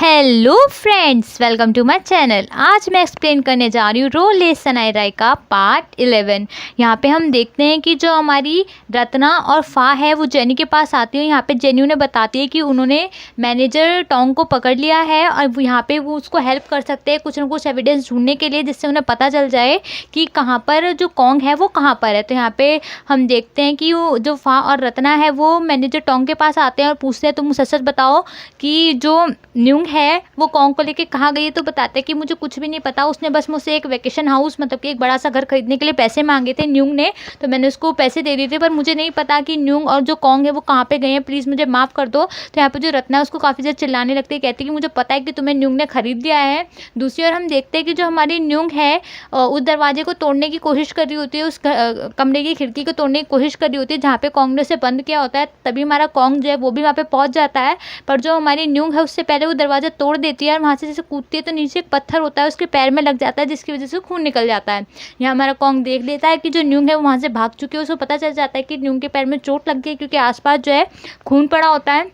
Hello friends, welcome to my channel. आज मैं explain करने जा रही हूँ रोल ले सनाई राय का पार्ट 11। यहाँ पे हम देखते हैं कि जो हमारी रत्ना और फा है वो जेनी के पास आती है। यहाँ पे जेनी उन्हें बताती है कि उन्होंने मैनेजर टोंग को पकड़ लिया है और यहाँ पे वो उसको हेल्प कर सकते हैं कुछ ना कुछ एविडेंस ढूंढने के लिए, जिससे उन्हें पता चल जाए कि कहाँ पर जो कॉन्ग है वो कहाँ पर है। तो यहाँ पे हम देखते हैं कि वो जो फा और रत्ना है वो मैनेजर टोंग के पास आते हैं और पूछते हैं तुम सच सच बताओ कि जो न्यूंग है वो कॉन्ग को लेके कहाँ गई है। तो बताते हैं कि मुझे कुछ भी नहीं पता, उसने बस मुझसे एक वेकेशन हाउस मतलब कि एक बड़ा सा घर खरीदने के लिए पैसे मांगे थे न्यूंग ने, तो मैंने उसको पैसे दे दिए थे, पर मुझे नहीं पता कि न्यूंग और जो कॉन्ग है वो कहाँ पे गए हैं, प्लीज़ मुझे माफ़ कर दो। तो यहाँ पे जो रत्ना है उसको काफ़ी ज़्यादा चिल्लाने लगती है, कहती है कि मुझे पता है कि तुम्हें न्यूंग ने खरीद लिया है। दूसरी ओर हम देखते हैं कि जो हमारी न्यूंग है उस दरवाजे को तोड़ने की कोशिश कर रही होती है, उस कमरे की खिड़की को तोड़ने की कोशिश कर रही होती है जहाँ पे कॉन्ग ने उसे बंद किया होता है। तभी हमारा कॉन्ग जो है वो भी वहाँ पे पहुँच जाता है, पर जो हमारी न्यूंग है उससे पहले वो दरवाज़ा तोड़ देती है और वहाँ से जैसे कूदती है तो नीचे एक पत्थर होता है उसके पैर में लग जाता है, जिसकी वजह से खून निकल जाता है। यहाँ हमारा कॉन्ग देख लेता है कि जो न्यूंग है वो वहाँ से भाग चुकी है। उसको पता चल जाता है कि न्यूंग के पैर में चोट लग गई है, क्योंकि आसपास जो है खून पड़ा होता है।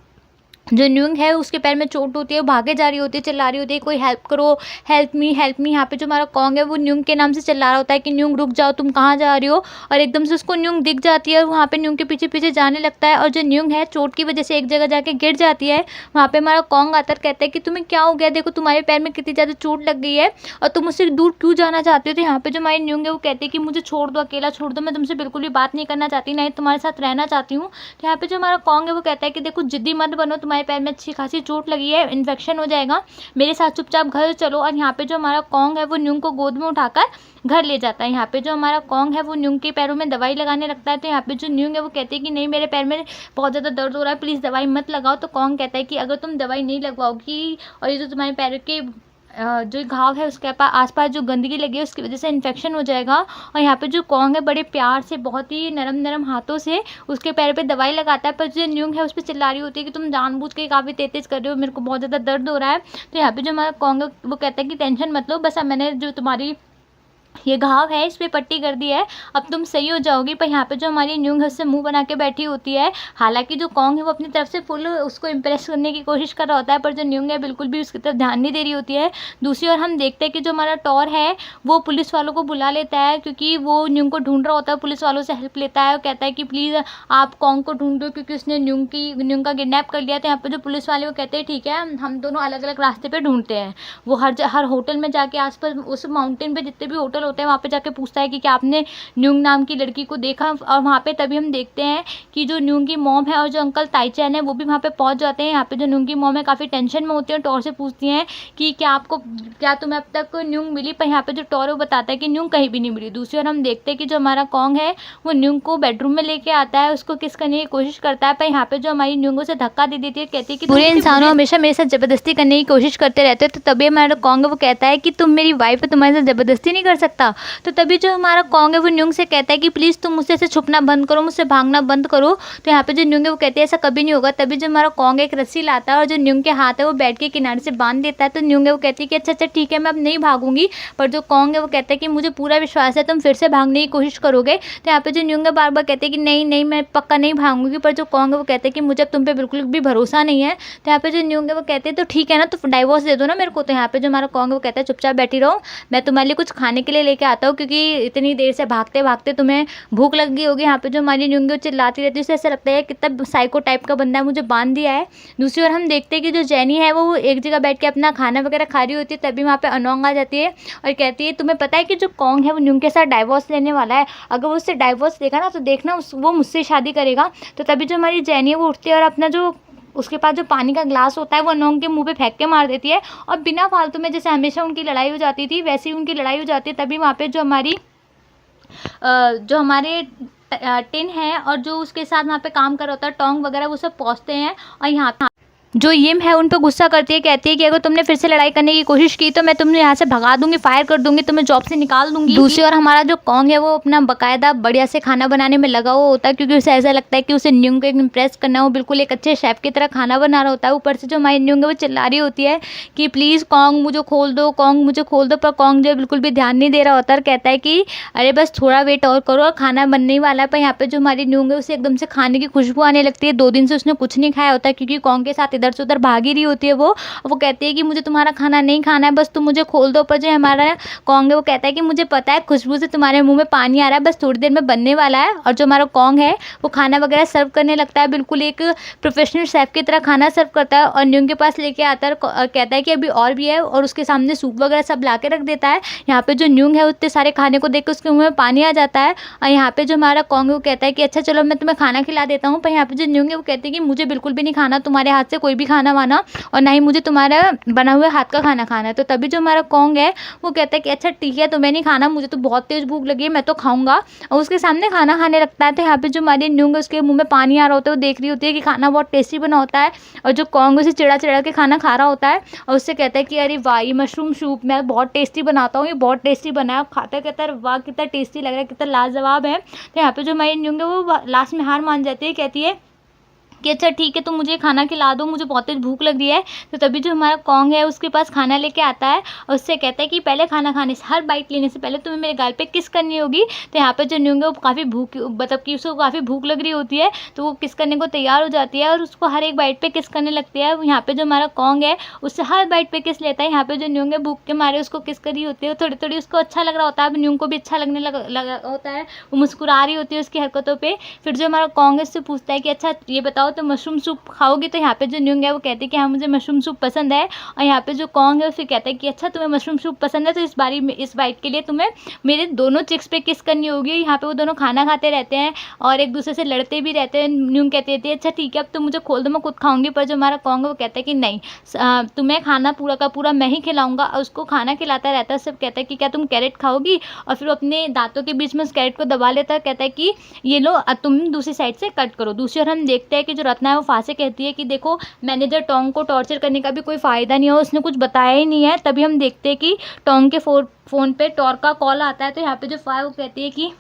जो न्यूंग है उसके पैर में चोट होती है, भागे जा रही होती है, चिल्ला रही होती है कोई हेल्प करो, हेल्प मी हेल्प मी। यहाँ पे जो हमारा कॉन्ग है वो न्यूंग के नाम से चिल्ला रहा होता है कि न्यूंग रुक जाओ, तुम कहाँ जा रही हो। और एकदम से उसको न्यूंग दिख जाती है और वहाँ पे न्यूंग के पीछे पीछे जाने लगता है, और जो न्यूंग है चोट की वजह से एक जगह जाके गिर जाती है। वहाँ पे हमारा कॉन्ग आता है, कहता है कि तुम्हें क्या हो गया, देखो तुम्हारे पैर में कितनी ज़्यादा चोट लग गई है और तुम उससे दूर क्यों जाना चाहते हो। तो यहाँ पे जो हमारी न्यूंग है वो कहती है कि मुझे छोड़ दो, अकेला छोड़ दो, मैं तुमसे बिल्कुल भी बात नहीं करना चाहती, ना ही तुम्हारे साथ रहना चाहती हूँ। तो यहाँ पे जो हमारा कॉन्ग है वो कहता है कि देखो जिद्दी मत बनो, तुम्हारे पैर में अच्छी खासी चोट लगी है, इन्फेक्शन हो जाएगा, मेरे साथ चुपचाप घर चलो। और यहाँ पे जो हमारा कॉन्ग है वो न्यूंग को गोद में उठाकर घर ले जाता है। यहाँ पे जो हमारा कॉन्ग है वो न्यूंग के पैरों में दवाई लगाने लगता है। तो यहाँ पे जो न्यूंग है वो कहती है कि नहीं, मेरे पैर में बहुत ज़्यादा दर्द हो रहा है, प्लीज़ दवाई मत लगाओ। तो कॉन्ग कहता है कि अगर तुम दवाई नहीं लगवाओगी और ये जो तुम्हारे पैर के जो घाव है उसके आसपास जो गंदगी लगी है उसकी वजह से इन्फेक्शन हो जाएगा। और यहाँ पे जो कॉन्ग है बड़े प्यार से बहुत ही नरम नरम हाथों से उसके पैर पे दवाई लगाता है, पर जो न्यूंग है उस पर चिल्ला रही होती है कि तुम जानबूझ के काफ़ी तेज कर रहे हो, मेरे को बहुत ज़्यादा दर्द हो रहा है। तो यहाँ पे जो हमारा कॉन्ग है वो कहता है कि टेंशन मत लो, बस अब मैंने जो तुम्हारी ये घाव है इस पर पट्टी कर दी है, अब तुम सही हो जाओगी। पर यहाँ पे जो हमारी न्यूंग है उससे मुंह बना के बैठी होती है। हालांकि जो कॉन्ग है वो अपनी तरफ से फुल उसको इम्प्रेस करने की कोशिश कर रहा होता है, पर जो न्यूंग है बिल्कुल भी उसकी तरफ ध्यान नहीं दे रही होती है। दूसरी ओर हम देखते हैं कि जो हमारा टॉर है वो पुलिस वालों को बुला लेता है, क्योंकि वो न्यूंग को ढूंढ रहा होता है, पुलिस वालों से हेल्प लेता है और कहता है कि प्लीज़ आप कॉन्ग को ढूंढ दो क्योंकि उसने न्यूंग का किडनैप कर लिया। तो यहाँ पे जो पुलिस वाले वो कहते हैं ठीक है, हम दोनों अलग अलग रास्ते पे ढूंढते हैं। वो हर होटल में जाके आसपास उस माउंटेन पे जितने भी होटल होते हैं वहाँ पे जाके पूछता है कि क्या आपने न्यूंग नाम की लड़की को देखा। और वहाँ पे तभी हम देखते हैं कि जो न्यूंग की मॉम है और जो अंकल ताईचैन है वो भी वहाँ पे पहुँच जाते हैं। यहाँ पे जो न्यूंग की मॉम है काफ़ी टेंशन में होती है, टॉर से पूछती हैं कि क्या तुम्हें अब तक न्यूंग मिली। पर यहाँ पे जो टॉर है वो बताता है कि न्यूंग कहीं भी नहीं मिली। दूसरी ओर हम देखते हैं कि जो हमारा कॉन्ग है वो न्यूंग को बेडरूम में लेके आता है, उसको किस करने की कोशिश करता है, पर यहाँ पे जो हमारी न्यूंग उसे धक्का दे देती है, कहती है कि पूरे इंसानों हमेशा मेरे साथ जबरदस्ती करने की कोशिश करते रहते हैं। तो तभी हमारा कॉन्ग वो कहता है कि तुम मेरी वाइफ है, तुम्हारे साथ जबरदस्ती नहीं कर सकता। तो तभी जो हमारा कॉन्ग है वो न्यूंग से कहता है कि प्लीज़ तुम मुझसे ऐसे छुपना बंद करो, मुझसे भागना बंद करो। तो यहाँ पे जो न्यूंग है वो कहती है ऐसा कभी नहीं होगा। तभी जो हमारा कॉन्ग एक रस्सी लाता है और जो न्यूंग के हाथ है वो बेड के किनारे से बांध देता है। तो न्यूंग है वो कहती है कि अच्छा ठीक है, मैं अब नहीं भागूंगी। पर जो कॉन्ग है वो कहता है कि मुझे पूरा विश्वास है तुम फिर से भागने की कोशिश करोगे। तो यहाँ पे जो न्यूंग है बार बार कहते हैं कि नहीं मैं पक्का नहीं भागूंगी। पर जो कॉन्ग है वो कहते हैं कि मुझे अब तुम पे बिल्कुल भी भरोसा नहीं है। तो यहाँ पे जो न्यूंग है वो कहते हैं तो ठीक है ना, तो डाइवोर्स दे दो ना मेरे को। तो यहाँ पे जो हमारा कॉन्ग है वो कहता है चुपचाप बैठी रहो, मैं तुम्हारे लिए कुछ खाने के लिए लेके आता हूँ, क्योंकि इतनी देर से भागते भागते तुम्हें भूख लग गई होगी। यहाँ पे जो हमारी न्यूंग चिल्लाती रहती है, उसे ऐसा लगता है कितना साइको टाइप का बंदा है, मुझे बांध दिया है। दूसरी ओर हम देखते हैं कि जो जेनी है वो एक जगह बैठ के अपना खाना वगैरह खा रही होती है। तभी वहाँ पे अनोंग आ जाती है और कहती है तुम्हें पता है कि जो कॉन्ग है वो न्यूंग के साथ डाइवोर्स लेने वाला है, अगर वो उससे डाइवोर्स देगा ना तो देखना वो मुझसे शादी करेगा। तो तभी जो हमारी जेनी है वो उठती है और अपना जो उसके पास जो पानी का ग्लास होता है वो अनोंग के मुंह पे फेंक के मार देती है। और बिना फालतू में जैसे हमेशा उनकी लड़ाई हो जाती थी वैसे ही उनकी लड़ाई हो जाती है। तभी वहाँ पे जो हमारे टिन है और जो उसके साथ वहाँ पे काम कर रहा होता है टोंग वगैरह वो सब पहुँचते हैं। और यहाँ जो यिम है उन पर गुस्सा करती है, कहती है कि अगर तुमने फिर से लड़ाई करने की कोशिश की तो मैं तुम्हें यहाँ से भगा दूंगी, फायर कर दूंगी, तुम्हें जॉब से निकाल दूंगी। दूसरी ओर हमारा जो कॉन्ग है वो अपना बकायदा बढ़िया से खाना बनाने में लगा हुआ होता है, क्योंकि उसे ऐसा लगता है कि उसे न्यूंग को इम्प्रेस करना है, वो बिल्कुल एक अच्छे शेफ की तरह खाना बना रहा होता है। ऊपर से जो हमारी न्यूंग है वो चिल्ला रही होती है कि प्लीज़ कॉन्ग मुझे खोल दो, कॉन्ग मुझे खोल दो। पर कॉन्ग जो बिल्कुल भी ध्यान नहीं दे रहा होता और कहता है कि अरे बस थोड़ा वेट और करो और खाना बनने वाला है। पर यहाँ पे जो हमारी न्यूंग है उसे एकदम से खाने की खुशबू आने लगती है। 2 दिन से उसने कुछ नहीं खाया होता है, क्योंकि कॉन्ग के साथ इधर से उधर भागी रही होती है वो कहती है कि मुझे तुम्हारा खाना नहीं खाना है, बस तुम मुझे खोल दो। पर जो हमारा कॉन्ग है वो कहता है कि मुझे पता है, खुशबू से तुम्हारे मुंह में पानी आ रहा है, बस थोड़ी देर में बनने वाला है। और जो हमारा कॉन्ग है वो खाना वगैरह सर्व करने लगता है, बिल्कुल एक प्रोफेशनल शेफ की तरह खाना सर्व करता है। और न्यूंग के पास लेके आता है और कहता है कि अभी और भी है, और उसके सामने सूप वगैरह सब ला के रख देता है। यहाँ पे जो न्यूंग है उतने सारे खाने को देख के उसके मुंह में पानी आ जाता है। और यहाँ पे जो हमारा कॉन्ग है वो कहता है कि अच्छा चलो मैं तुम्हें खाना खिला देता हूँ। पर यहाँ पे जो न्यूंग है वो कहती है कि मुझे बिल्कुल भी नहीं खाना तुम्हारे हाथ से कोई भी खाना वाना, और ना ही मुझे तुम्हारा बना हुआ हाथ का खाना खाना है। तो तभी जो हमारा कॉन्ग है वो कहता है कि अच्छा ठीक है, तुम्हें नहीं खाना, मुझे तो बहुत तेज भूख लगी है, मैं तो खाऊंगा। और उसके सामने खाना खाने लगता है। तो यहाँ पे जो हमारी न्यूंग है उसके मुंह में पानी आ रहा होता है, वो देख रही होती है कि खाना बहुत टेस्टी बना होता है। और जो कॉन्ग उसे चिड़ा चिड़ा के खाना खा रहा होता है और उससे कहता है कि अरे वाह, ये मशरूम सूप मैं बहुत टेस्टी बनाता हूँ, ये बहुत टेस्टी बना है। खाता कहता है वाह कितना टेस्टी लग रहा है, कितना लाजवाब है। तो यहाँ पे जो हमारी न्यूंग है वो लास्ट में हार मान जाती है, कहती है कि अच्छा ठीक है, तुम मुझे खाना खिला दो, मुझे बहुत तेज भूख लग रही है। तो तभी जो हमारा कॉन्ग है उसके पास खाना लेके आता है और उससे कहता है कि पहले खाना खाने से, हर बाइट लेने से पहले तुम्हें मेरे गाल पे किस करनी होगी। तो यहाँ पे जो न्यूंग है वो काफ़ी भूख, मतलब कि उसको काफ़ी भूख लग रही होती है, तो वो किस करने को तैयार हो जाती है और उसको हर एक बाइट पे किस करने लगती है। यहाँ पे जो हमारा कॉन्ग है उससे हर बाइट पे किस लेता है। यहाँ पे जो न्यूंग है भूख के मारे उसको किस करी होती है, थोड़ी थोड़ी उसको अच्छा लग रहा होता है, अब न्यूंग को भी अच्छा लगने लगा होता है, वो मुस्कुरा रही होती है उसकी हरकतों पर। फिर जो हमारा कॉन्ग है उससे पूछता है कि अच्छा ये बताओ तो मशरूम सूप खाओगी। तो यहाँ पे जो न्यूंग है वो कहती है कि हाँ मुझे मशरूम सूप पसंद है। और यहाँ पे जो कॉन्ग है उससे कहता है कि अच्छा तुम्हें मशरूम सूप पसंद है, तो इस बाइट के लिए तुम्हें मेरे दोनों चिक्स पे किस करनी होगी। यहाँ पे वो दोनों खाना खाते रहते हैं और एक दूसरे से लड़ते भी रहते हैं। न्यूंग कहती रहती है अच्छा ठीक है, अब तुम मुझे खोल दो, मैं खुद खाऊंगी। पर जो हमारा कॉन्ग है वो कहता है कि नहीं, तुम्हें खाना पूरा का पूरा मैं ही खिलाऊंगा। और उसको खाना खिलाता रहता है, सब कहता है कि क्या तुम कैरेट खाओगी। और फिर अपने दांतों के बीच में उस कैरेट को दबा लेता है, कहता है कि ये लो तुम दूसरी साइड से कट करो। दूसरी ओर हम देखते हैं कि जो रत्ना है वो फांसे कहती है कि देखो मैनेजर टोंग को टॉर्चर करने का भी कोई फ़ायदा नहीं है, उसने कुछ बताया ही नहीं है। तभी हम देखते हैं कि टोंग के फ़ोन पे टॉर का कॉल आता है। तो यहाँ पे जो फाय वो कहती है कि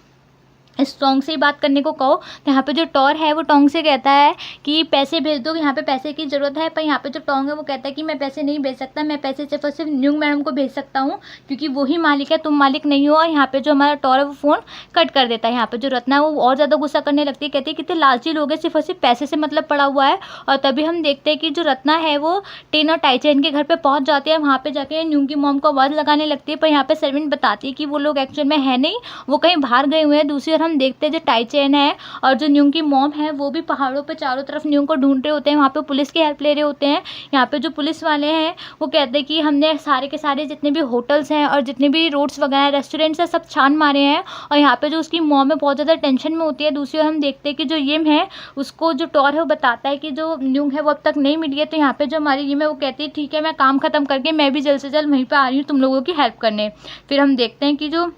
इस टोंग से ही बात करने को कहो। तो यहाँ पे जो टॉर है वो टोंग से कहता है कि पैसे भेज दो, यहाँ पे पैसे की ज़रूरत है। पर यहाँ पे जो टोंग है वो कहता है कि मैं पैसे नहीं भेज सकता, मैं पैसे सिर्फ और सिर्फ न्यूंग मैडम को भेज सकता हूँ, क्योंकि वही मालिक है, तुम मालिक नहीं हो। और यहाँ पे जो हमारा टॉर है वो फ़ोन कट कर देता है। यहाँ पे जो रत्ना है वो और ज़्यादा गुस्सा करने लगती है, कहती है कितने लालची लोग हैं, सिर्फ और सिर्फ पैसे से मतलब पड़ा हुआ है। और तभी हम देखते हैं कि जो रत्ना है वो टेन और टाइचेन के घर पर पहुँच जाती है। वहाँ पर जाके न्यूंग की मॉम को आवाज़ लगाने लगती है। पर यहाँ पर सर्वेंट बताती है कि वो लोग एक्चुअल में है नहीं, वो कहीं बाहर गए हुए हैं। दूसरी ओर हम देखते हैं जो टाइचेन है और जो न्यूंग की मॉम है वो भी पहाड़ों पे चारों तरफ न्यूंग को ढूंढ रहे होते हैं, वहाँ पे पुलिस की हेल्प ले रहे होते हैं। यहाँ पे जो पुलिस वाले हैं वो कहते हैं कि हमने सारे के सारे जितने भी होटल्स हैं और जितने भी रोड्स वगैरह रेस्टोरेंट्स हैं सब छान मारे हैं। और यहाँ पे जो उसकी मॉम है बहुत ज़्यादा टेंशन में होती है। दूसरी ओर हम देखते हैं कि जो यिम है उसको जो टॉर है वो बताता है कि जो न्यूंग है वो अब तक नहीं मिली है। तो यहाँ पे जो हमारी यिम है वो कहती है ठीक है, मैं काम ख़त्म करके मैं भी जल्द से जल्द वहीं पर आ रही हूँ तुम लोगों की हेल्प करने। फिर हम देखते हैं कि जो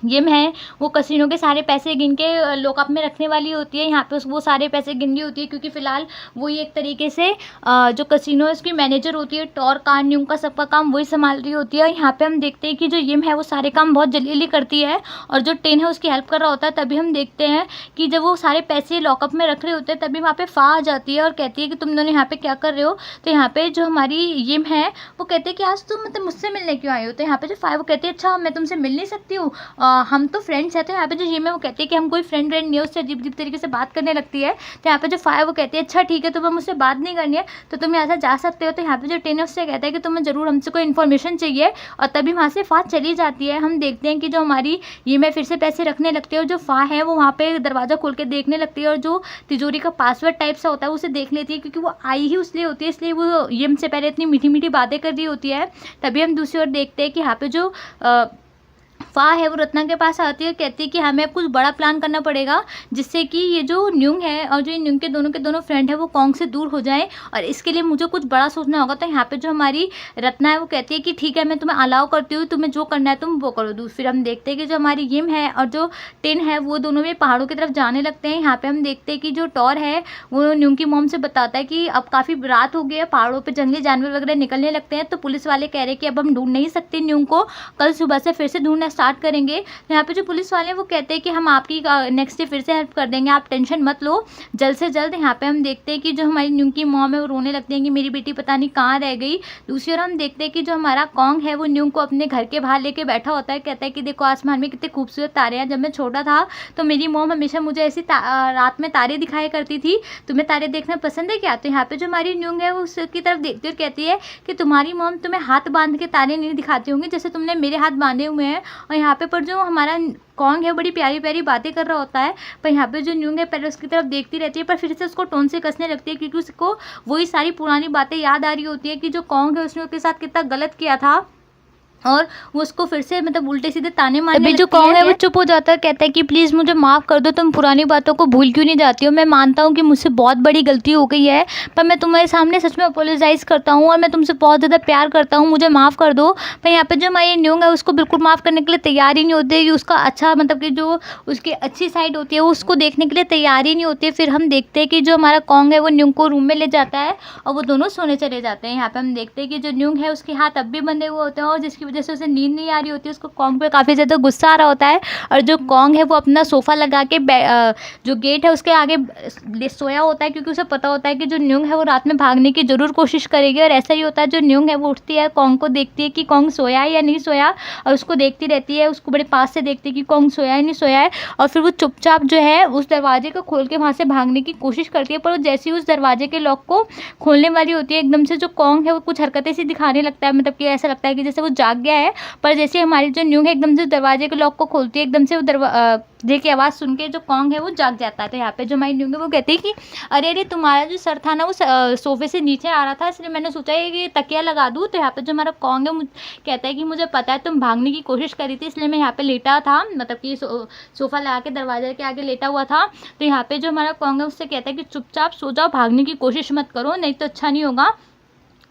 यिम है वो कसिनो के सारे पैसे गिन के लॉकअप में रखने वाली होती है। यहाँ पे वो सारे पैसे गिन रही होती है, क्योंकि फ़िलहाल वही एक तरीके से जो कसिनो है उसकी मैनेजर होती है। टॉर का न्यूंग का सबका काम वही संभाल रही होती है। यहाँ पे हम देखते हैं कि जो यिम है वो सारे काम बहुत जल्दी करती है और जो टेन है उसकी हेल्प कर रहा होता है। तभी हम देखते हैं कि जब वो सारे पैसे लॉकअप में रख रहे होते हैं तभी वहाँ पर फ़ा आ जाती है और कहती है कि तुम दोनों यहाँ पर क्या कर रहे हो। तो यहाँ पर जो हमारी यिम है वो कहते हैं कि आज तुम मतलब मुझसे मिलने क्यों आई हो। तो यहाँ पर जो फ़ा वो कहती है अच्छा मैं तुमसे मिल नहीं सकती हूँ, हम तो फ्रेंड्स हैं। तो यहाँ पे जो यिम है वो कहती है कि हम कोई फ्रेंड नहीं है, उससे अजीब तरीके से बात करने लगती है। तो यहाँ पे जो फायर वो कहती है अच्छा ठीक है, तुम्हें मुझसे बात नहीं करनी है तो तुम यहाँ से जा सकते हो। तो यहाँ पे जो टेन उससे कहता है कि तुम्हें ज़रूर हमसे कोई इन्फॉर्मेशन चाहिए और तभी वहाँ से फ़ा चली जाती है। हम देखते हैं कि जो हमारी यिम है फिर से पैसे रखने लगती है और जो फ़ा है वो वहाँ पर दरवाज़ा खोल के देखने लगती है और जो तिजोरी का पासवर्ड टाइप सा होता है उसे देख लेती है, क्योंकि वो आई ही उसलिए होती है, इसलिए वो यिम से पहले इतनी मीठी मीठी बातें कर रही होती है। तभी हम दूसरी ओर देखते हैं कि यहाँ पे जो फ़ा है वो रत्ना के पास आती है, कहती है कि हमें कुछ बड़ा प्लान करना पड़ेगा जिससे कि ये जो न्यूंग है और जो न्यूंग के दोनों फ्रेंड है वो कॉन्ग से दूर हो जाए और इसके लिए मुझे कुछ बड़ा सोचना होगा। तो यहाँ पे जो हमारी रत्ना है वो कहती है कि ठीक है मैं तुम्हें अलाउ करती हूँ, तुम्हें जो करना है तुम वो करो। फिर हम देखते हैं कि जो हमारी यिम है और जो टिन है वो दोनों भी पहाड़ों की तरफ जाने लगते हैं। यहाँ पर हम देखते हैं कि जो टॉर है वो न्यूंग की मॉम से बताता है कि अब काफ़ी रात हो गई है, पहाड़ों पर जंगली जानवर वगैरह निकलने लगते हैं। तो पुलिस वाले कह रहे हैं कि अब हम ढूंढ नहीं सकते न्यूंग को, कल सुबह से फिर से ढूंढना स्टार्ट करेंगे। तो यहाँ पे जो पुलिस वाले हैं वो कहते हैं कि हम आपकी नेक्स्ट डे फिर से हेल्प कर देंगे, आप टेंशन मत लो, जल्द से जल्द। यहाँ पे हम देखते हैं कि जो हमारी न्यूंग की मॉम है वो रोने लगती है कि मेरी बेटी पता नहीं कहाँ रह गई। दूसरी ओर हम देखते हैं कि जो हमारा कॉन्ग है वो न्यूंग को अपने घर के बाहर लेके बैठा होता है, कहता है कि देखो आसमान में कितने खूबसूरत तारे हैं, जब मैं छोटा था तो मेरी मॉम हमेशा मुझे ऐसी रात में तारे दिखाया करती थी, तुम्हें तारे देखना पसंद है क्या? तो यहाँ पे जो हमारी न्यूंग है वो उसकी तरफ देखती है और कहती है कि तुम्हारी मॉम तुम्हें हाथ बांध के तारे नहीं दिखाती होंगी जैसे तुमने मेरे हाथ बांधे हुए हैं। और यहाँ पे पर जो हमारा कॉन्ग है बड़ी प्यारी प्यारी बातें कर रहा होता है, पर यहाँ पे जो न्यूंग है पहले उसकी तरफ देखती रहती है, पर फिर से उसको टोन से कसने लगती है क्योंकि उसको वही सारी पुरानी बातें याद आ रही होती है कि जो कॉन्ग है उसने उसके साथ कितना गलत किया था, और वो उसको फिर से मतलब उल्टे सीधे ताने मारने लगती है। जो कॉन्ग है वो चुप हो जाता है, कहता है कि प्लीज़ मुझे माफ़ कर दो, तुम पुरानी बातों को भूल क्यों नहीं जाती हो? मैं मानता हूँ कि मुझसे बहुत बड़ी गलती हो गई है, पर मैं तुम्हारे सामने सच में अपोलोजाइज़ करता हूँ और मैं तुमसे बहुत ज़्यादा प्यार करता हूँ, मुझे माफ़ कर दो। पर यहाँ पे जो हमारी न्यूंग है उसको बिल्कुल माफ़ करने के लिए तैयार ही नहीं होती कि उसका अच्छा मतलब कि जो उसकी अच्छी साइड होती है वो उसको देखने के लिए तैयार ही नहीं होती है। फिर हम देखते हैं कि जो हमारा कॉन्ग है वो न्यूंग को रूम में ले जाता है और वो दोनों सोने चले जाते हैं। यहाँ पे हम देखते हैं कि जो न्यूंग है उसके हाथ अब भी बंधे हुए होते हैं और जिसकी वजह से उसे नींद नहीं आ रही होती है, उसको कॉन्ग पे काफ़ी ज़्यादा गुस्सा आ रहा होता है। और जो कॉन्ग है वो अपना सोफ़ा लगा के जो गेट है उसके आगे सोया होता है क्योंकि उसे पता होता है कि जो न्यूंग है वो रात में भागने की ज़रूर कोशिश करेगी। और ऐसा ही होता है, जो न्यूंग है वो उठती है, कॉन्ग को देखती है कि कॉन्ग सोया है या नहीं सोया, और उसको देखती रहती है, उसको बड़े पास से देखती है कि कॉन्ग सोया है नहीं सोया है। और फिर वो चुपचाप जो है उस दरवाजे को खोल के वहाँ से भागने की कोशिश करती है, पर वो जैसे ही उस दरवाजे के लॉक को खोलने वाली होती है एकदम से जो कॉन्ग है वो कुछ हरकतें सी दिखाने लगता है, मतलब कि ऐसा लगता है कि जैसे वो जाग गया है। पर जैसे हमारी जो न्यूंग है एकदम से दरवाजे के लॉक को खोलती है, एकदम से वो दरवाजे की आवाज़ सुन के जो कॉन्ग है वो जाग जाता है। तो यहाँ पे जो हमारी न्यूंग है वो कहती है कि अरे अरे तुम्हारा जो सर था ना वो सोफे से नीचे आ रहा था, इसलिए मैंने सोचा है कि तकिया लगा दूँ। तो यहाँ पे जो हमारा कॉन्ग है कहता है कि मुझे पता है तुम भागने की कोशिश करी थी, इसलिए मैं यहाँ पे लेटा था, मतलब कि सोफ़ा लगा के दरवाजे के आगे लेटा हुआ था। तो यहाँ पे जो हमारा कॉन्ग है उससे कहता है कि चुपचाप सो जाओ, भागने की कोशिश मत करो, नहीं तो अच्छा नहीं होगा।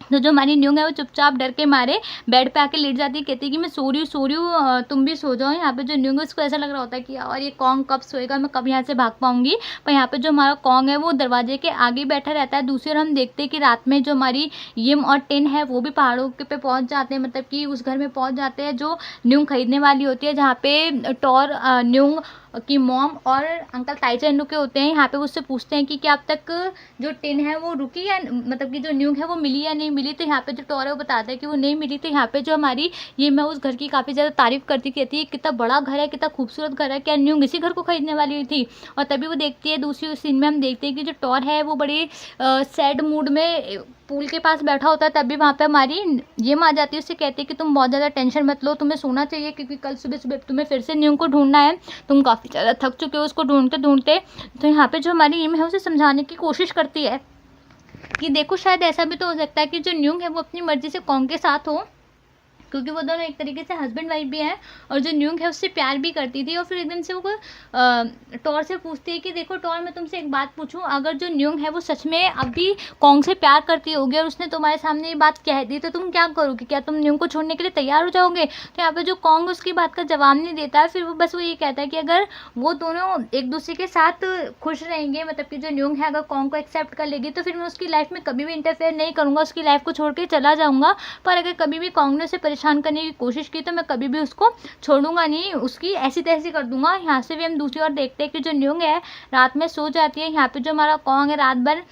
तो जो हमारी न्यूंग है वो चुपचाप डर के मारे बेड पे आके लेट जाती है, कहती है कि मैं सो रही हूँ तुम भी सो जाओ। यहाँ पे जो न्यूंग है उसको ऐसा लग रहा होता है कि यार ये कॉन्ग कब सोएगा, मैं कब यहाँ से भाग पाऊंगी। पर यहाँ पे जो हमारा कॉन्ग है वो दरवाजे के आगे बैठा रहता है। दूसरी ओर हम देखते हैं कि रात में जो हमारी यिम और टिन है वो भी पहाड़ों पे पहुँच जाते हैं, मतलब कि उस घर में पहुँच जाते हैं जो न्यूंग खरीदने वाली होती है, जहाँ पे टॉर न्यूंग की मॉम और अंकल ताईचेन रुके होते हैं। यहाँ पे उससे पूछते हैं कि क्या अब तक जो टिन है वो रुकी या मतलब कि जो न्यूंग है वो मिली या नहीं मिली। तो यहाँ पे जो टॉर है वो बताता है कि वो नहीं मिली। तो यहाँ पे जो हमारी ये मैं उस घर की काफ़ी ज़्यादा तारीफ करती कहती है कितना बड़ा घर है, कितना खूबसूरत घर है, क्या न्यूंग इसी घर को खरीदने वाली हुई थी। और तभी वो देखती है, दूसरी सीन में हम देखते हैं कि जो टॉर है वो बड़ी सैड मूड में पूल के पास बैठा होता है। तभी वहाँ पे हमारी यिम आ जाती है, उससे कहती है कि तुम बहुत ज़्यादा टेंशन मत लो, तुम्हें सोना चाहिए क्योंकि कल सुबह सुबह तुम्हें फिर से न्यूंग को ढूंढना है, तुम काफ़ी ज़्यादा थक चुके हो उसको ढूंढते ढूंढते। तो यहाँ पे जो हमारी यिम है उसे समझाने की कोशिश करती है कि देखो शायद ऐसा भी तो हो सकता है कि जो न्यूंग है वो अपनी मर्जी से कॉन्ग के साथ हो, क्योंकि वो दोनों एक तरीके से हस्बैंड वाइफ भी हैं, और जो न्यूंग है उससे प्यार भी करती थी। और फिर एकदम से वो टॉर से पूछती है कि देखो टॉर, मैं तुमसे एक बात पूछूं, अगर जो न्यूंग है वो सच में अभी कॉन्ग से प्यार करती होगी और उसने तुम्हारे सामने ये बात कह दी तो तुम क्या करोगे, क्या तुम न्यूंग को छोड़ने के लिए तैयार हो जाओगे? तो यहाँ पे जो कॉन्ग उसकी बात का जवाब नहीं देता है। फिर वो बस वो ये कहता है कि अगर वो दोनों एक दूसरे के साथ खुश रहेंगे, मतलब कि जो न्यूंग है अगर कॉन्ग को एक्सेप्ट कर लेगी तो फिर मैं उसकी लाइफ में कभी भी इंटरफेयर नहीं करूँगा, उसकी लाइफ को छोड़ के चला जाऊँगा। पर अगर कभी भी कॉन्ग ने उसे परेशान करने की कोशिश की तो मैं कभी भी उसको छोड़ूंगा नहीं, उसकी ऐसी तैसी कर दूंगा। यहाँ से भी हम दूसरी ओर देखते हैं कि जो न्यूंग है रात में सो जाती है। यहाँ पे जो हमारा कॉन्ग है रात भर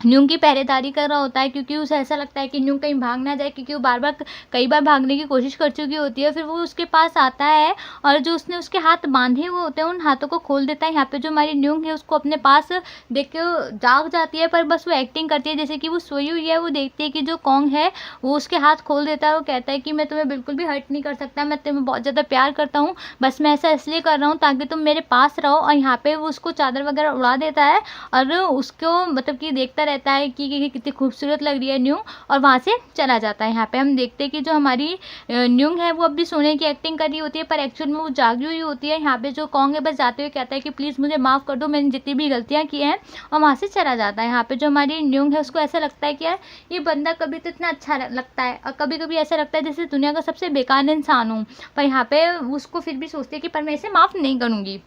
न्यूंग की पहरेदारी कर रहा होता है, क्योंकि उसे ऐसा लगता है कि न्यूंग कहीं भाग ना जाए, क्योंकि वो कई बार भागने की कोशिश कर चुकी होती है। फिर वो उसके पास आता है और जो उसने उसके हाथ बांधे हुए होते हैं उन हाथों को खोल देता है। यहाँ पे जो हमारी न्यूंग है उसको अपने पास देख के जाग जाती है, पर बस वो एक्टिंग करती है जैसे कि वो सोई हुई है। वो देखती है कि जो कॉन्ग है वो उसके हाथ खोल देता है। वो कहता है कि मैं तुम्हें बिल्कुल भी हर्ट नहीं कर सकता, मैं तुम्हें बहुत ज़्यादा प्यार करता हूँ, बस मैं ऐसा इसलिए कर रहा हूँ ताकि तुम मेरे पास रहो। और यहाँ पे वो उसको चादर वगैरह उड़ा देता है और उसको मतलब कि देखता रहता है कि कितनी खूबसूरत लग रही है न्यूंग, और वहाँ से चला जाता है। यहाँ पे हम देखते हैं कि जो हमारी न्यूंग है वो अब भी सोने की एक्टिंग कर रही होती है, पर एक्चुअल में वो जागी हुई होती है। यहाँ पे जो कॉन्ग है बस जाते हुए कहता है कि प्लीज़ मुझे माफ़ कर दो, मैंने जितनी भी गलतियाँ की हैं, और वहाँ से चला जाता है। यहाँ पे जो हमारी न्यूंग है उसको ऐसा लगता है कि यार ये बंदा कभी तो इतना अच्छा लगता है और कभी कभी ऐसा लगता है जैसे दुनिया का सबसे बेकार इंसान हूँ। पर यहाँ पे उसको फिर भी सोचती है कि पर मैं इसे माफ़ नहीं करूँगी।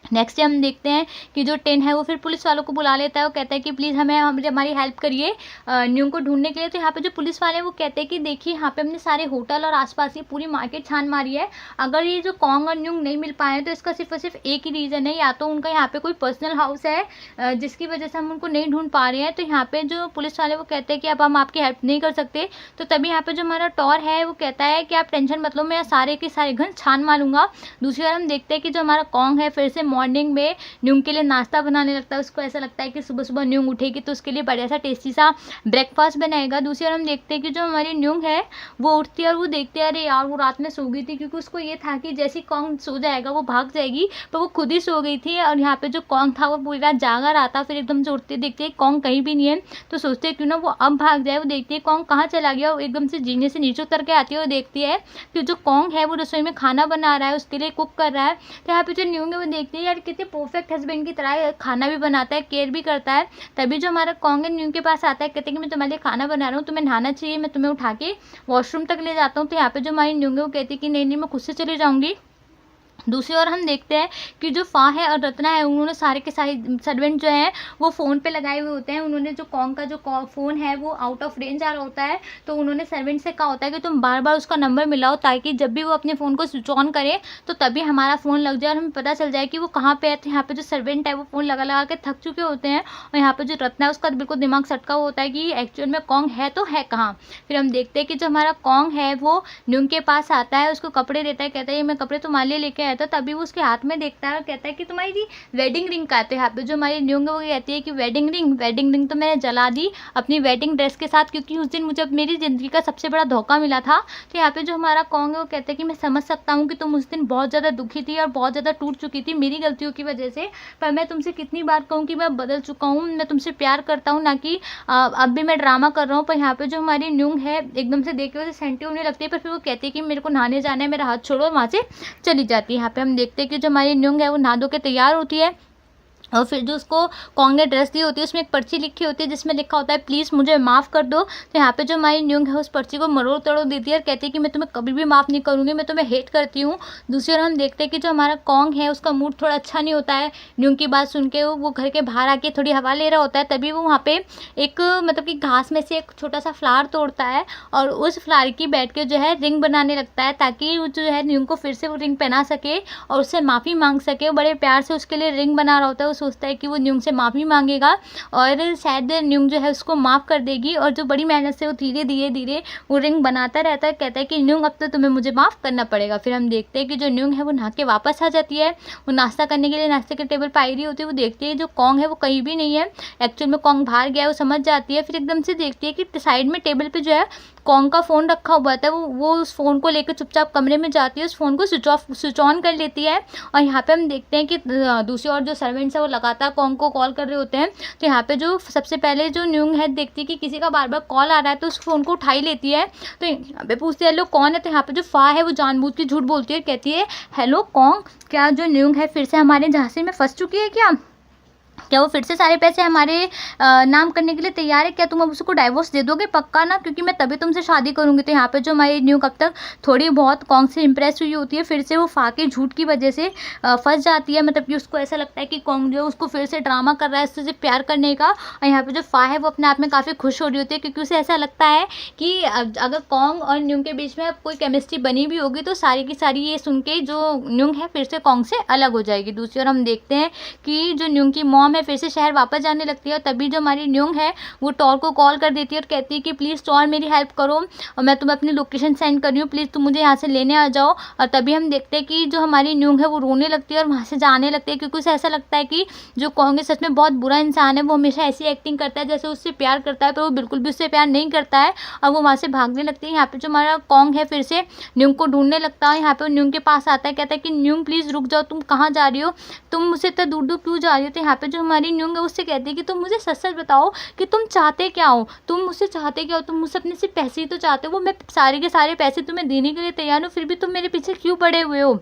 नेक्स्ट डे हम देखते हैं कि जो टेन है वो फिर पुलिस वालों को बुला लेता है। वो कहता है कि प्लीज़ हमारी हेल्प करिए न्यूंग को ढूंढने के लिए। तो यहाँ पे जो पुलिस वाले हैं वो कहते हैं कि देखिए यहाँ पे हमने सारे होटल और आसपास की पूरी मार्केट छान मारी है। अगर ये जो कॉन्ग और न्यूंग नहीं मिल पाए हैं तो इसका सिर्फ और सिर्फ एक ही रीज़न है, या तो उनका यहाँ पे कोई पर्सनल हाउस है जिसकी वजह से हम उनको नहीं ढूंढ पा रहे हैं। तो यहाँ पे जो पुलिस वाले वो कहते हैं कि अब हम आपकी हेल्प नहीं कर सकते। तो तभी यहाँ पे जो हमारा टॉर है वो कहता है कि आप टेंशन मत लो, मैं सारे के सारे घर छान मारूंगा। दूसरी बार हम देखते हैं कि जो हमारा कॉन्ग है फिर से मॉर्निंग में न्यूंग के लिए नाश्ता बनाने लगता है। उसको ऐसा लगता है कि सुबह सुबह न्यूंग उठेगी तो उसके लिए बढ़िया सा टेस्टी सा ब्रेकफास्ट बनाएगा। दूसरी बार हम देखते हैं कि जो हमारी न्यूंग है वो उठती है और वो देखते हैं अरे यार वो रात में सो गई थी, क्योंकि उसको ये था कि जैसे ही कॉन्ग सो जाएगा वो भाग जाएगी, पर वो खुद ही सो गई थी। और यहाँ पे जो कॉन्ग था वो पूरी रात जागा रहा था। फिर एकदम से उठते देखते हैं कॉन्ग कहीं भी नहीं है, तो सोचते हैं क्यों ना वो अब भाग जाए। वो देखती है कॉन्ग कहाँ चला गया। वो एकदम से जीने से नीचे उतर के आती है और देखती है कि जो कॉन्ग है वो रसोई में खाना बना रहा है, उसके लिए कुक कर रहा है। तो यहाँ पे जो न्यूंग है वो देखती है यार कितने परफेक्ट हस्बैंड की तरह खाना भी बनाता है, केयर भी करता है। तभी जो हमारा कॉन्ग है न्यूंग के पास आता है, कहते हैं कि मैं तुम्हारे लिए खाना बना रहा हूँ, तुम्हें नहाना चाहिए, मैं तुम्हें उठा के वॉशरूम तक ले जाता हूँ। तो यहाँ पे जो हमारी न्यूंग है वो कहती है कि नहीं नहीं मैं खुद से चली जाऊँगी। दूसरी ओर हम देखते हैं कि जो फा है और रत्ना है उन्होंने सारे के सारे सर्वेंट जो हैं वो फ़ोन पे लगाए हुए होते हैं। उन्होंने जो कॉन्ग का जो फ़ोन है वो आउट ऑफ रेंज आ रहा होता है, तो उन्होंने सर्वेंट से कहा होता है कि तुम बार बार उसका नंबर मिलाओ ताकि जब भी वो अपने फ़ोन को स्विच ऑन करे तो तभी हमारा फ़ोन लग जाए और हमें पता चल जाए कि वो कहाँ पे है। तो यहाँ पे जो सर्वेंट है वो फ़ोन लगा लगा के थक चुके होते हैं, और यहाँ पे जो रत्ना है उसका बिल्कुल दिमाग सटका हुआ होता है कि एक्चुअल में कॉन्ग है तो है कहाँ। फिर हम देखते हैं कि जो हमारा कॉन्ग है वो न्यूंग के पास आता है, उसको कपड़े देता है, कहता है ये मैं कपड़े तुम्हारे लिए लेके आया था। तभी वो उसके हाथ में देखता है और कहता है कि तुम्हारी वेडिंग रिंग का है। तो यहाँ पे जो हमारी न्यूंग है वो कहती है कि वेडिंग रिंग तो मैंने जला दी अपनी वेडिंग ड्रेस के साथ, क्योंकि उस दिन मुझे मेरी ज़िंदगी का सबसे बड़ा धोखा मिला था। तो यहाँ पे जो हमारा कॉन्ग है वो कहता है कि मैं समझ सकता हूँ कि तुम उस दिन बहुत ज़्यादा दुखी थी और बहुत ज़्यादा टूट चुकी थी मेरी गलतियों की वजह से, पर मैं तुमसे कितनी बार कहूँ कि मैं बदल चुका हूँ, मैं तुमसे प्यार करता हूँ, ना कि अब भी मैं ड्रामा कर रहा हूँ। पर यहाँ पे जो हमारी न्यूंग है एकदम से देख के उसे सेंटी होने लगती है, पर फिर वो कहती है कि मेरे को नहाने जाना है, मेरा हाथ छोड़ो, वहाँ से चली जाती है। यहाँ पे हम देखते हैं कि जो हमारी न्यूंग है वो नहा धो के तैयार होती है, और फिर जो उसको कॉन्ग ने ड्रेस दी होती है उसमें एक पर्ची लिखी होती है जिसमें लिखा होता है प्लीज़ मुझे माफ़ कर दो। तो यहाँ पे जो हमारी न्यूंग है उस पर्ची को मरोड़ तोड़ देती है और कहती है कि मैं तुम्हें कभी भी माफ़ नहीं करूँगी, मैं तुम्हें हेट करती हूँ। दूसरी ओर हम देखते हैं कि जो हमारा कॉन्ग है उसका मूड थोड़ा अच्छा नहीं होता है। न्यूंग की बात सुन के वो घर के बाहर आके थोड़ी हवा ले रहा होता है, तभी वो वहाँ पे एक मतलब कि घास में से एक छोटा सा फ्लावर तोड़ता है और उस फ्लावर की बैठ के जो है रिंग बनाने लगता है, ताकि वो जो है न्यूंग को फिर से वो रिंग पहना सके और उससे माफ़ी मांग सके। वो बड़े प्यार से उसके लिए रिंग बना रहा होता है। वो सोचता है कि वो न्यूंग से माफ़ी मांगेगा और शायद न्यूंग जो है उसको माफ़ कर देगी, और जो बड़ी मेहनत से वो धीरे धीरे धीरे वो रिंग बनाता रहता है। कहता है कि न्यूंग अब तो तुम्हें मुझे माफ़ करना पड़ेगा। फिर हम देखते हैं कि जो न्यूंग है वो नहा के वापस आ जाती है। वो नाश्ता करने के लिए नाश्ते के टेबल पर आई रही होती है। वो देखती है जो कॉन्ग है वो कहीं भी नहीं है, एक्चुअल में कॉन्ग बाहर गया है, वो समझ जाती है। फिर एकदम से देखती है कि साइड में टेबल पर जो है कॉन्ग का फ़ोन रखा हुआ था। वो उस फ़ोन को लेकर चुपचाप कमरे में जाती है, उस फ़ोन को स्विच ऑन कर लेती है। और यहाँ पे हम देखते हैं कि दूसरी ओर जो सर्वेंट्स है वो लगातार कॉन्ग को कॉल कर रहे होते हैं। तो यहाँ पे जो सबसे पहले जो न्यूंग है देखती है कि किसी का बार बार कॉल आ रहा है, तो उस फ़ोन को उठा ही लेती है। तो यहाँ पे पूछती है हेलो कौन है। तो यहाँ पे जो फा है वो जानबूझ के झूठ बोलती है, कहती है हेलो कॉन्ग, क्या जो न्यूंग है फिर से हमारे झांसे में फंस चुकी है क्या वो फिर से सारे पैसे हमारे नाम करने के लिए तैयार है? क्या तुम अब उसको डाइवोर्स दे दोगे? पक्का ना, क्योंकि मैं तभी तुमसे शादी करूंगी। तो यहाँ पे जो हमारी न्यूंग अब तक थोड़ी बहुत कॉन्ग से इंप्रेस हुई होती है, फिर से वो फा के झूठ की वजह से फंस जाती है। मतलब कि उसको ऐसा लगता है कि कॉन्ग जो है उसको फिर से ड्रामा कर रहा है उससे प्यार करने का। और यहाँ पे जो फा है वो अपने आप में काफ़ी खुश हो रही होती है, क्योंकि उसे ऐसा लगता है कि अगर कॉन्ग और न्यूंग के बीच में अब कोई केमिस्ट्री बनी भी होगी तो सारी की सारी ये सुन के जो न्यूंग है फिर से कॉन्ग से अलग हो जाएगी। दूसरी ओर हम देखते हैं कि जो न्यूंग की मॉम है फिर से शहर वापस जाने लगती है, और तभी जो हमारी न्यूंग है वो टॉर को कॉल कर देती है और कहती है कि प्लीज़ टॉर मेरी हेल्प करो, और मैं तुम्हें अपनी लोकेशन सेंड कर रही हूँ, प्लीज़ तुम मुझे यहाँ से लेने आ जाओ। और तभी हम देखते हैं कि जो हमारी न्यूंग है वो रोने लगती है और वहाँ से जाने लगती है, क्योंकि उसे ऐसा लगता है कि जो कॉन्ग सच में बहुत बुरा इंसान है। वो हमेशा ऐसी एक्टिंग करता है जैसे उससे प्यार करता है, पर वो बिल्कुल भी उससे प्यार नहीं करता है, और वो वहाँ से भागने लगती है। यहाँ पे जो हमारा कॉन्ग है फिर से न्यूंग को ढूंढने लगता है। यहाँ पे न्यूंग के पास आता है, कहता है कि न्यूंग प्लीज़ रुक जाओ, तुम कहाँ जा रही हो, तुम मुझसे इतना दूर दूर क्यों जा रही हो। तो यहाँ पे जो हमारी न्यूंग है उससे कहती है कि तुम मुझे सच सच बताओ कि तुम चाहते क्या हो, तुम मुझसे चाहते क्या हो, तुम मुझसे अपने सिर्फ पैसे ही तो चाहते हो। वो मैं सारे के सारे पैसे तुम्हें देने के लिए तैयार हूँ, फिर भी तुम मेरे पीछे क्यों पड़े हुए हो।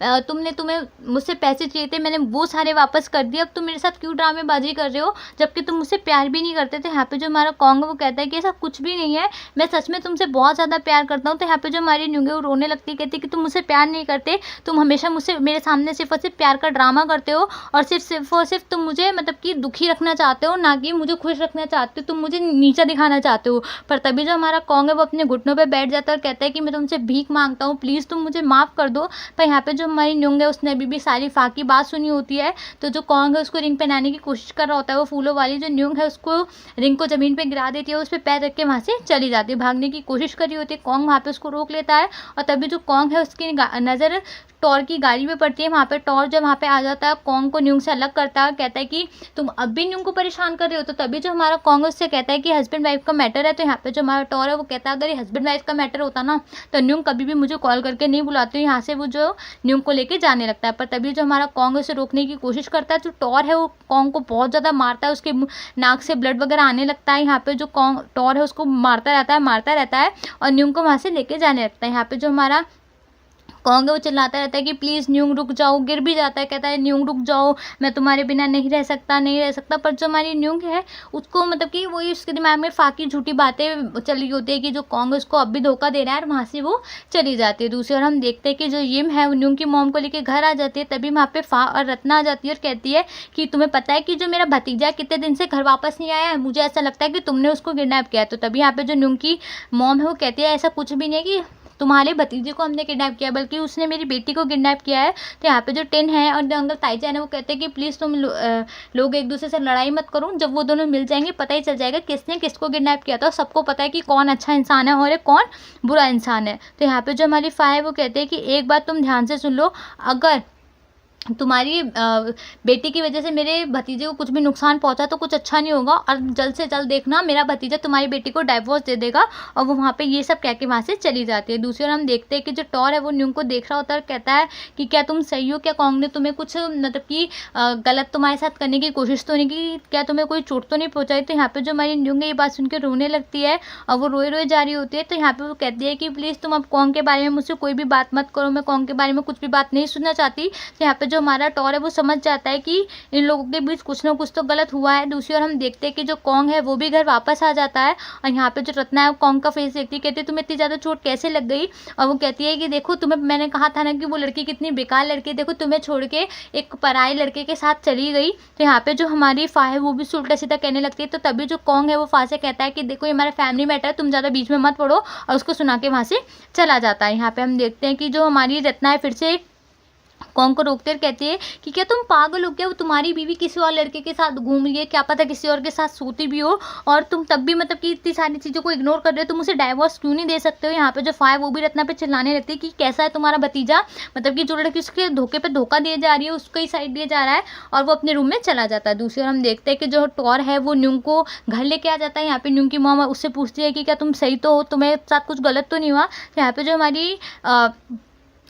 तुम्हें मुझसे पैसे चाहिए थे, मैंने वो सारे वापस कर दिए, अब तुम मेरे साथ क्यों ड्रामेबाजी कर रहे हो, जबकि तुम मुझसे प्यार भी नहीं करते थे। यहाँ पे जो हमारा कॉन्ग है वो कहता है कि ऐसा कुछ भी नहीं है, मैं सच में तुमसे बहुत ज़्यादा प्यार करता हूँ। तो यहाँ पे जो हमारी न्यूंग है वो रोने लगती है, कहती है कि तुम मुझसे प्यार नहीं करते, तुम हमेशा मुझसे मेरे सामने सिर्फ और सिर्फ प्यार का ड्रामा करते हो, और सिर्फ और सिर्फ तुम मुझे मतलब कि दुखी रखना चाहते हो, ना कि मुझे खुश रखना चाहते हो, तुम मुझे नीचा दिखाना चाहते हो। पर तभी जो हमारा कॉन्ग है वो अपने घुटनों पे बैठ जाता है और कहता है कि मैं तुमसे भीख मांगता हूँ, प्लीज़ तुम मुझे माफ़ कर दो। पर यहाँ पे जो हमारी न्यूंग है उसने अभी भी सारी फा की बात सुनी होती है, तो जो कॉन्ग है उसको रिंग पहनाने की कोशिश कर रहा होता है, वो फूलों वाली जो न्यूंग है उसको रिंग को ज़मीन पर गिरा देती है, उस पर पैर रख के वहाँ से चली जाती है, भागने की कोशिश कर रही होती है। कॉन्ग वहाँ पे उसको रोक लेता है, और तभी जो कॉन्ग है उसकी नज़र टॉर की गाड़ी पे पड़ती है। वहाँ पे टॉर जब वहाँ पे आ जाता है, कॉन्ग को न्यूंग से अलग करता है, कहता है कि तुम अब भी न्यूंग को परेशान कर रहे हो। तो तभी जो हमारा कॉन्ग उससे कहता है कि हस्बैंड वाइफ का मैटर है। तो यहाँ पे जो हमारा टॉर है वो कहता है अगर ये हस्बैंड वाइफ का मैटर होता ना तो न्यूंग कभी भी मुझे कॉल करके नहीं बुलाती। यहाँ से वो जो न्यूंग को लेके जाने लगता है, पर तभी जो हमारा कॉन्ग उसे रोकने की कोशिश करता है, तो टॉर है वो कॉन्ग को बहुत ज़्यादा मारता है, उसके नाक से ब्लड वगैरह आने लगता है। यहाँ पे जो टॉर है उसको मारता रहता है और न्यूंग को वहाँ से लेके जाने लगता है। यहाँ पे जो हमारा कॉन्ग है वो चिल्लाता रहता है कि प्लीज़ न्यूंग रुक जाओ, गिर भी जाता है, कहता है न्यूंग रुक जाओ, मैं तुम्हारे बिना नहीं रह सकता। पर जो हमारी न्यूंग है उसको मतलब कि वही उसके दिमाग में फाकी झूठी बातें चल रही होती है कि जो कॉन्ग उसको अब भी धोखा दे रहा है, और वहाँ से वो चली जाती है। दूसरी ओर हम देखते हैं कि जो यिम है वो न्यूंग की मॉम को लेकर घर आ जाती है। तभी वहाँ पे फा और रत्ना आ जाती है और कहती है कि तुम्हें पता है कि जो मेरा भतीजा कितने दिन से घर वापस नहीं आया है, मुझे ऐसा लगता है कि तुमने उसको किडनैप किया है। तो तभी यहाँ पे जो न्यूंग की मॉम है वो कहती है ऐसा कुछ भी नहीं है कि तुम्हारे भतीजे को हमने किडनैप किया, बल्कि उसने मेरी बेटी को किडनैप किया है। तो यहाँ पे जो टिन है और जो अंकल ताईचान है वो कहते हैं कि प्लीज़ तुम लोग एक दूसरे से लड़ाई मत करो, जब वो दोनों मिल जाएंगे पता ही चल जाएगा किसने किसको किडनैप किया था, सबको पता है कि कौन अच्छा इंसान है और कौन बुरा इंसान है। तो यहाँ पे जो हमारी फा है वो कहते हैं कि एक बात तुम ध्यान से सुन लो, अगर तुम्हारी बेटी की वजह से मेरे भतीजे को कुछ भी नुकसान पहुंचा तो कुछ अच्छा नहीं होगा, और जल्द से जल्द देखना मेरा भतीजा तुम्हारी बेटी को डाइवोर्स दे देगा। और वो वहाँ पे ये सब कह के वहाँ से चली जाती है। दूसरी ओर हम देखते हैं कि जो टॉर है वो न्यूंग को देख रहा होता है और कहता है कि क्या तुम सही हो, क्या कॉन्ग ने तुम्हें कुछ मतलब कि गलत तुम्हारे साथ करने की कोशिश तो नहीं की, क्या तुम्हें कोई चोट तो नहीं पहुँचाई। तो यहाँ पर जो हमारी न्यूंग है ये बात सुन के रोने लगती है और वो रोए रोए जा रही होती है। तो यहाँ पर वो कहती है कि प्लीज़ तुम अब कॉन्ग के बारे में मुझसे कोई भी बात मत करो, मैं कॉन्ग के बारे में कुछ भी बात नहीं सुनना चाहती। तो यहाँ पर जो हमारा टॉर है वो समझ जाता है कि इन लोगों के बीच कुछ ना कुछ तो गलत हुआ है। दूसरी ओर हम देखते हैं कि जो कॉन्ग है वो भी घर वापस आ जाता है, और यहाँ पे जो रत्ना है कॉन्ग का फेस देखती है, कहती है तुम्हें इतनी ज़्यादा चोट कैसे लग गई। और वो कहती है कि देखो तुम्हें मैंने कहा था ना कि वो लड़की कितनी बेकार लड़की है, देखो तुम्हें छोड़ के एक पराये लड़के के साथ चली गई। तो यहाँ पे जो हमारी फा है वो भी उल्टा सीधा कहने लगती है। तो तभी जो कॉन्ग है वो फा से कहता है कि देखो ये हमारा फैमिली मैटर है, तुम ज़्यादा बीच में मत पड़ो, और उसको सुना के वहाँ से चला जाता है। यहाँ पे हम देखते हैं कि जो हमारी रत्ना है फिर से कॉन्ग को रोकते कहती है कि क्या तुम पागल हो क्या, वो तुम्हारी बीवी किसी और लड़के के साथ घूम रही है, क्या पता किसी और के साथ सोती भी हो, और तुम तब भी मतलब कि इतनी सारी चीज़ों को इग्नोर कर रहे हो, तुम उसे डाइवोर्स क्यों नहीं दे सकते हो। यहाँ पे जो फा है वो भी रत्ना पे चिल्लाने लगती है कि कैसा है तुम्हारा भतीजा, मतलब कि जो लड़की उसके धोखे पे धोखा दिए जा रही है उसको ही साइड दिया जा रहा है, और वो अपने रूम में चला जाता है। दूसरी ओर हम देखते हैं कि जो टॉर है वो न्यूंग को घर लेके आ जाता है। यहाँ पे न्यूंग की मॉम उससे पूछती है कि क्या तुम सही तो हो, तुम्हें साथ कुछ गलत तो नहीं हुआ। तो यहाँ पे जो हमारी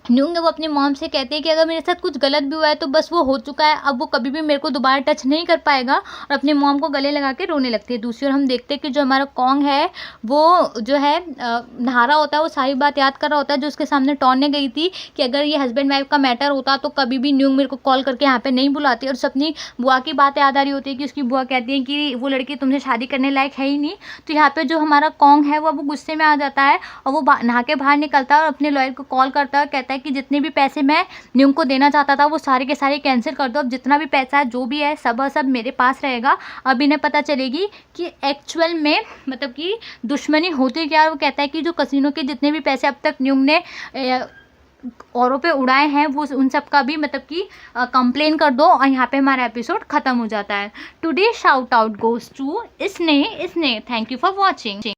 न्यूंग है वो अपनी मॉम से कहते हैं कि अगर मेरे साथ कुछ गलत भी हुआ है तो बस वो हो चुका है, अब वो कभी भी मेरे को दोबारा टच नहीं कर पाएगा, और अपनी मॉम को गले लगा के रोने लगती है। दूसरी ओर हम देखते हैं कि जो हमारा कॉन्ग है वो जो है नहा रहा होता है, वो सारी बात याद कर रहा होता है जो उसके सामने टॉन ने गई थी कि अगर ये हस्बैंड वाइफ का मैटर होता तो कभी भी न्यूंग मेरे को कॉल करके यहाँ पे नहीं बुलाती। और उस अपनी बुआ की बात याद आ रही होती है कि उसकी बुआ कहती है कि वो लड़की तुमसे शादी करने लायक है ही नहीं। तो यहाँ पे जो हमारा कॉन्ग है वो गुस्से में आ जाता है और वो नहा के बाहर निकलता है और अपने लॉयर को कॉल करता है, कहता है कि जितने भी पैसे मैं न्यूंग को देना चाहता था वो सारे के सारे कैंसिल कर दो, अब जितना भी पैसा है जो भी है सब मेरे पास रहेगा। अब इन्हें पता चलेगी कि एक्चुअल में मतलब कि दुश्मनी होती क्या। और वो कहता है कि जो कसिनो के जितने भी पैसे अब तक न्यूंग ने औरों पे उड़ाए हैं वो उन सब का भी मतलब कि कंप्लेन कर दो। और यहाँ पे हमारा एपिसोड खत्म हो जाता है। Today shout out goes to Sneh. Thank you for watching.